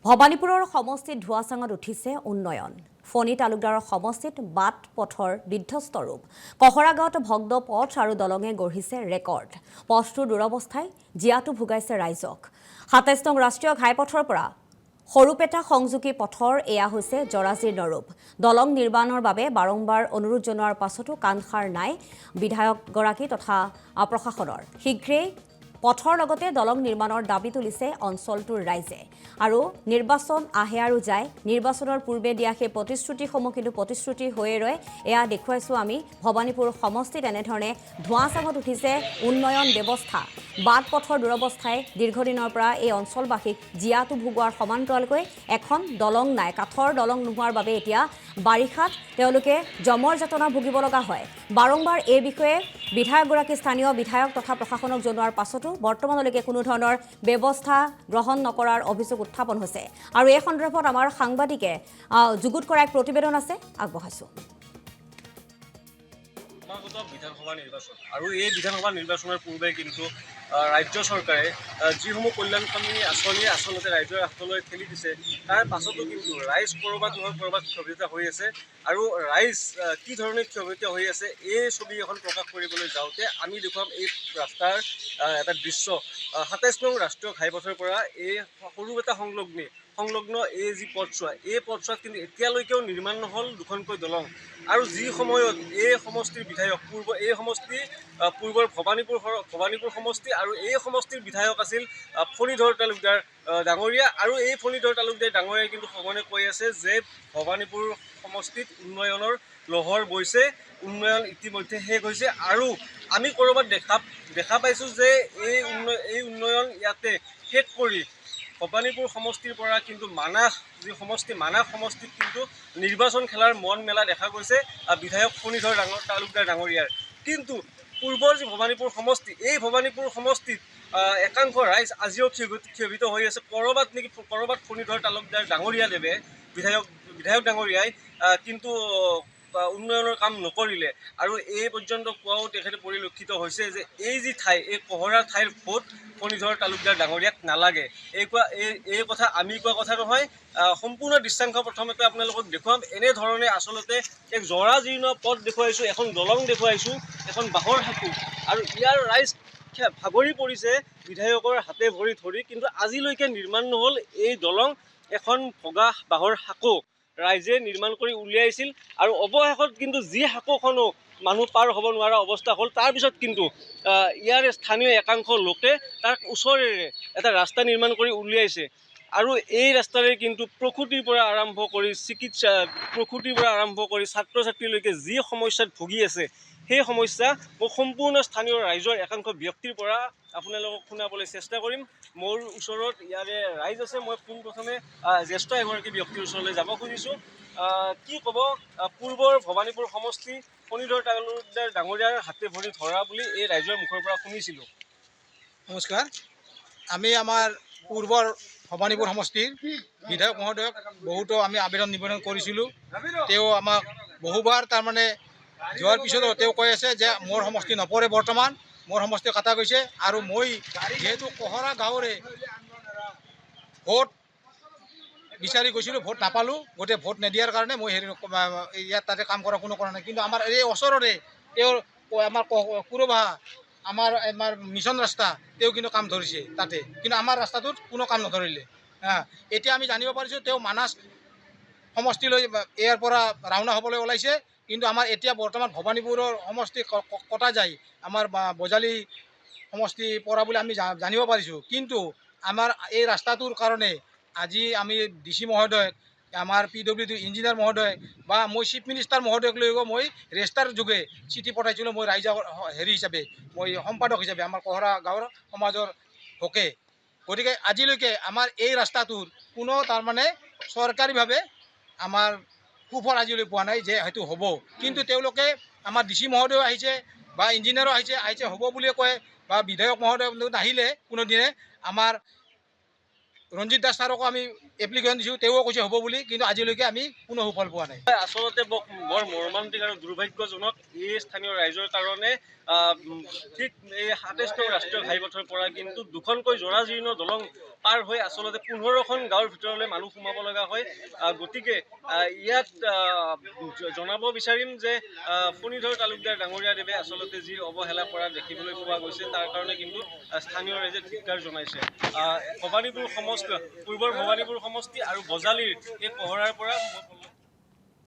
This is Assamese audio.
ভবানীপুৰৰ সমষ্টিত ধোঁৱাচাঙত উঠিছে উন্নয়ন। ফণী তালুকদাৰৰ সমষ্টিত বাট পথৰ বিধ্বস্ত ৰূপ। কহৰা গাঁৱত ভগ্ন পথ আৰু দলঙে গঢ়িছে ৰেকৰ্ড। পথটোৰ দুৰৱস্থাই জীয়াতু ভুগাইছে ৰাইজক। ২৭ নং ৰাষ্ট্ৰীয় ঘাইপথৰ পৰা সৰুপেটা সংযোগী পথৰ এয়া হৈছে জৰাজীৰ্ণ ৰূপ। দলং নিৰ্মাণৰ বাবে বাৰম্বাৰ অনুৰোধ জনোৱাৰ পাছতো কাণসাৰ নাই বিধায়কগৰাকী তথা প্ৰশাসনৰ। শীঘ্ৰেই পথৰ লগতে দলং নিৰ্মাণৰ দাবী তুলিছে অঞ্চলটোৰ ৰাইজে। আৰু নিৰ্বাচন আহে আৰু যায়, নিৰ্বাচনৰ পূৰ্বে দিয়া সেই প্ৰতিশ্ৰুতিসমূহ কিন্তু প্ৰতিশ্ৰুতি হৈয়ে ৰয়। এয়া দেখুৱাইছোঁ আমি ভবানীপুৰ সমষ্টিত এনেধৰণে ধোঁৱাচাঙত উঠিছে উন্নয়ন ব্যৱস্থা। বাট পথৰ দুৰৱস্থাই দীৰ্ঘদিনৰ পৰা এই অঞ্চলবাসীক জীয়াতু ভুগোৱাৰ সমান্তৰালকৈ এখন দলং নাই। কাঠৰ দলং নোহোৱাৰ বাবে এতিয়া বাৰিষাত তেওঁলোকে জমৰ যাতনা ভুগিব লগা হয়। বাৰম্বাৰ এই বিষয়ে বিধায়কগৰাকী স্থানীয় বিধায়ক তথা প্ৰশাসনক জনোৱাৰ পাছতো বৰ্তমানলৈকে কোনো ধৰণৰ ব্যৱস্থা গ্ৰহণ নকৰাৰ অভিযোগ উত্থাপন হৈছে। আৰু এই সন্দৰ্ভত আমাৰ সাংবাদিকে যুগুত কৰা এক প্ৰতিবেদন আছে, আগবঢ়াইছোঁ। বিধানসভা নিৰ্বাচন আৰু এই বিধানসভা নিৰ্বাচনৰ পূৰ্বে কিন্তু ৰাজ্য চৰকাৰে যিসমূহ কল্যাণকামী আঁচনি আচলতে ৰাইজৰ হাতলৈ ঠেলি দিছে, তাৰ পাছতো কিন্তু ৰাইজ ক'ৰবাত নহয় ক'ৰবাত ক্ষোভিত হৈ আছে। আৰু ৰাইজ কি ধৰণে ক্ষোভিত হৈ আছে এই ছবি এখন প্ৰকাশ কৰিবলৈ যাওঁতে আমি দেখুৱাম এই ৰাস্তাৰ এটা দৃশ্য। ২৭ নং ৰাষ্ট্ৰীয় ঘাইপথৰ পৰা এই সৰুপেটা সংলগ্ন এই যি পথছোৱা, এই পথছোৱাত কিন্তু এতিয়ালৈকেও নিৰ্মাণ নহ'ল দুখনকৈ দলং। আৰু যি সময়ত এই সমষ্টিৰ বিধায়ক পূৰ্বৰ ভবানীপুৰ সমষ্টি আৰু এই সমষ্টিৰ বিধায়ক আছিল ফণীধৰ তালুকদাৰ ডাঙৰীয়া। আৰু এই ফণীধৰ তালুকদাৰ ডাঙৰীয়াই কিন্তু সঘনে কৈ আছে যে ভবানীপুৰ সমষ্টিত উন্নয়নৰ লহৰ বৈছে, উন্নয়ন ইতিমধ্যে শেষ হৈছে। আৰু আমি ক'ৰবাত দেখা পাইছোঁ যে এই উন্নয়ন ইয়াতে শেষ কৰি ভবানীপুৰ সমষ্টিৰ পৰা কিন্তু মানাহ সমষ্টিত কিন্তু নিৰ্বাচন খেলাৰ মন মেলা দেখা গৈছে বিধায়ক ফণীধৰ তালুকদাৰ ডাঙৰীয়াৰ। কিন্তু পূৰ্বৰ যি ভবানীপুৰ সমষ্টি, এই ভবানীপুৰ সমষ্টিত একাংশ ৰাইজ আজিও ক্ষোভিত হৈ আছে। ক'ৰবাত ফণীধৰ তালুকদাৰ ডাঙৰীয়াদেৱে বিধায়ক ডাঙৰীয়াই কিন্তু উন্নয়নৰ কাম নকৰিলে। আৰু এই পৰ্যন্ত কোৱাও তেখেতে পৰিলক্ষিত হৈছে যে এই যি ঠাই, এই কহৰা ঠাইৰ ভোট ফণীধৰ তালুকদাৰ ডাঙৰীয়াক নালাগে। এই কথা আমি কোৱা কথা নহয়, সম্পূৰ্ণ দৃশ্যাংশ প্ৰথমতে আপোনালোকক দেখুৱাম। এনেধৰণে আচলতে এক জৰাজীৰ্ণ পথ দেখুৱাইছোঁ, এখন দলং দেখুৱাইছোঁ, এখন বাঁহৰ সাঁকো। আৰু ইয়াৰ ৰাইজ ভাগৰি পৰিছে বিধায়কৰ হাতে ভৰি ধৰি, কিন্তু আজিলৈকে নিৰ্মাণ নহ'ল এই দলং। এখন ভগা বাঁহৰ সাঁকো ৰাইজে নিৰ্মাণ কৰি উলিয়াইছিল। আৰু অৱশেষত কিন্তু যি সাঁকোখনো মানুহ পাৰ হ'ব নোৱাৰা অৱস্থা হ'ল। তাৰপিছত কিন্তু ইয়াৰ স্থানীয় একাংশ লোকে তাৰ ওচৰেৰে এটা ৰাস্তা নিৰ্মাণ কৰি উলিয়াইছে। আৰু এই ৰাস্তাৰে কিন্তু প্ৰসূতিৰ পৰা আৰম্ভ কৰি ছাত্ৰ ছাত্ৰীলৈকে যি সমস্যাত ভুগি আছে, সেই সমস্যা মই সম্পূৰ্ণ স্থানীয় ৰাইজৰ একাংশ ব্যক্তিৰ পৰা আপোনালোকক শুনাবলৈ চেষ্টা কৰিম। মোৰ ওচৰত ইয়াৰে ৰাইজ আছে। মই পোনপ্ৰথমে জ্যেষ্ঠ এগৰাকী ব্যক্তিৰ ওচৰলৈ যাব খুজিছোঁ। কি ক'ব, পূৰ্বৰ ভবানীপুৰ সমষ্টি ফণীধৰ তালুকদাৰ ডাঙৰীয়াৰ হাতে ভৰি ধৰা বুলি এই ৰাইজৰ মুখৰ পৰা শুনিছিলোঁ। নমস্কাৰ। আমি আমাৰ পূৰ্বৰ ভবানীপুৰ সমষ্টিৰ বিধায়ক মহোদয়ক বহুতো আমি আবেদন নিবেদন কৰিছিলোঁ। তেওঁ আমাক বহুবাৰ তাৰমানে যোৱাৰ পিছতো তেওঁ কৈ আছে যে মোৰ সমষ্টি নপৰে, বৰ্তমান মোৰ সমষ্টি কটা গৈছে। আৰু মই যিহেতু কহৰা গাঁৱৰে ভোট বিচাৰি গৈছিলোঁ, ভোট নাপালোঁ। গতিকে ভোট নিদিয়াৰ কাৰণে মই ইয়াত তাতে কাম কৰা নাই। কিন্তু আমাৰ এই ওচৰৰে তেওঁৰ আমাৰ কুৰবাহা আমাৰ মিছন ৰাস্তা, তেওঁ কিন্তু কাম ধৰিছে তাতে, কিন্তু আমাৰ ৰাস্তাটোত কোনো কাম নধৰিলে। এতিয়া আমি জানিব পাৰিছোঁ তেওঁ মানাহ সমষ্টিলৈ ইয়াৰ পৰা ৰাওনা হ'বলৈ ওলাইছে। কিন্তু আমাৰ এতিয়া বৰ্তমান ভবানীপুৰৰ সমষ্টি কটা যায়, আমাৰ বজালী সমষ্টি পৰা বুলি আমি জানিব পাৰিছোঁ। কিন্তু আমাৰ এই ৰাস্তাটোৰ কাৰণে আজি আমি DC মহোদয়, আমাৰ PWD ইঞ্জিনিয়াৰ মহোদয় বা মই চিফ মিনিষ্টাৰ মহোদয়ক লৈও মই ৰেজিষ্টাৰ যোগে চিঠি পঠাইছিলোঁ। মই ৰাইজৰ হিচাপে, মই সম্পাদক হিচাপে আমাৰ কহৰা গাঁৱৰ সমাজৰ হকে। গতিকে আজিলৈকে আমাৰ এই ৰাস্তাটোৰ কোনো তাৰমানে চৰকাৰীভাৱে আমাৰ সুফল আজিলৈ পোৱা নাই যে হয়তো হ'ব। কিন্তু তেওঁলোকে আমাৰ DC মহোদয় আহিছে বা ইঞ্জিনিয়াৰো আহিছে হ'ব বুলিয়ে কয়, বা বিধায়ক মহোদয় নাহিলে কোনোদিনে আমাৰ ৰঞ্জিত দাস ছাৰকো আমি এপ্লিকেশ্যন দিছোঁ, তেওঁ কৈছে হ'ব বুলি, কিন্তু আজিলৈকে আমি কোনো সুফল পোৱা নাই। আচলতে বৰ মৰ্মান্তিক আৰু দুৰ্ভাগ্যজনক এই স্থানীয় ৰাইজৰ কাৰণে ঠিক এই ২৭ নং ৰাষ্ট্ৰীয় ঘাইপথৰ পৰা কিন্তু দুখনকৈ জৰাজীৰ্ণ দলং পাৰ হৈ আচলতে ১৫খন গাঁৱৰ ভিতৰলৈ মানুহ সোমাব লগা হয়। গতিকে ইয়াত জনাব বিচাৰিম যে ফণীধৰ তালুকদাৰ ডাঙৰীয়াদেৱে আচলতে যি অৱহেলা কৰা দেখিবলৈ পোৱা গৈছে, তাৰ কাৰণে কিন্তু স্থানীয় ৰাইজে ধিক্কাৰ জনাইছে। পূৰ্বৰ ভৱানীপুৰ সমষ্টি আৰু বজালিৰ এই পহৰাৰ পৰা